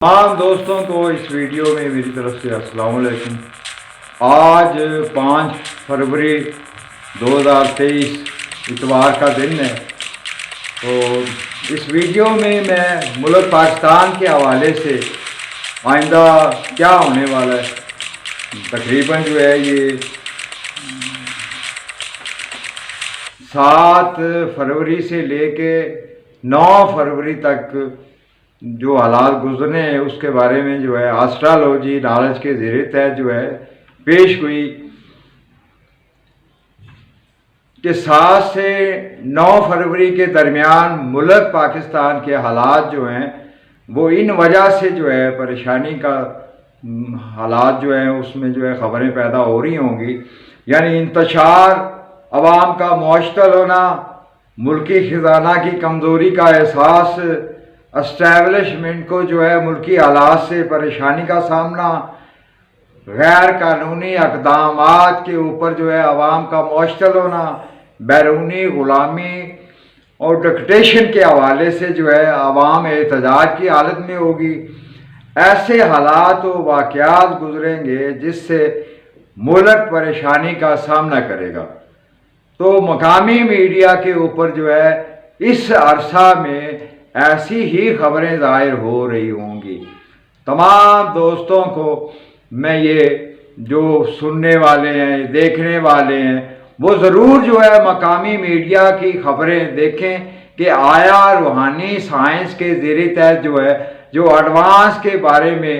تمام دوستوں کو اس ویڈیو میں میری طرف سے السلام علیکم۔ آج 5 فروری 2023 اتوار کا دن ہے۔ تو اس ویڈیو میں ملک پاکستان کے حوالے سے آئندہ کیا ہونے والا ہے، تقریباً جو ہے یہ 7 فروری سے لے کے 9 فروری تک جو حالات گزرنے ہیں اس کے بارے میں جو ہے آسٹرالوجی نالج کے زیر تحت جو ہے پیش ہوئی کہ 7 سے 9 فروری کے درمیان ملک پاکستان کے حالات جو ہیں وہ ان وجہ سے جو ہے پریشانی کا حالات جو ہیں اس میں جو ہے خبریں پیدا ہو رہی ہوں گی، یعنی انتشار، عوام کا معطل ہونا، ملکی خزانہ کی کمزوری کا احساس، اسٹیبلشمنٹ کو جو ہے ملکی حالات سے پریشانی کا سامنا، غیر قانونی اقدامات کے اوپر جو ہے عوام کا معطل ہونا، بیرونی غلامی اور ڈکٹیشن کے حوالے سے جو ہے عوام احتجاج کی حالت میں ہوگی۔ ایسے حالات و واقعات گزریں گے جس سے ملک پریشانی کا سامنا کرے گا۔ تو مقامی میڈیا کے اوپر جو ہے اس عرصہ میں ایسی ہی خبریں ظاہر ہو رہی ہوں گی۔ تمام دوستوں کو میں یہ جو سننے والے ہیں، دیکھنے والے ہیں، وہ ضرور جو ہے مقامی میڈیا کی خبریں دیکھیں کہ آیا روحانی سائنس کے زیر تحت جو ہے جو ایڈوانس کے بارے میں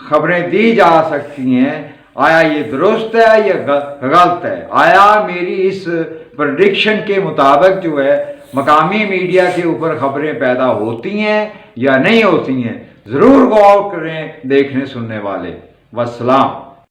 خبریں دی جا سکتی ہیں، آیا یہ درست ہے یا غلط ہے، آیا میری اس پریڈکشن کے مطابق جو ہے مقامی میڈیا کے اوپر خبریں پیدا ہوتی ہیں یا نہیں ہوتی ہیں۔ ضرور غور کریں دیکھنے سننے والے۔ والسلام۔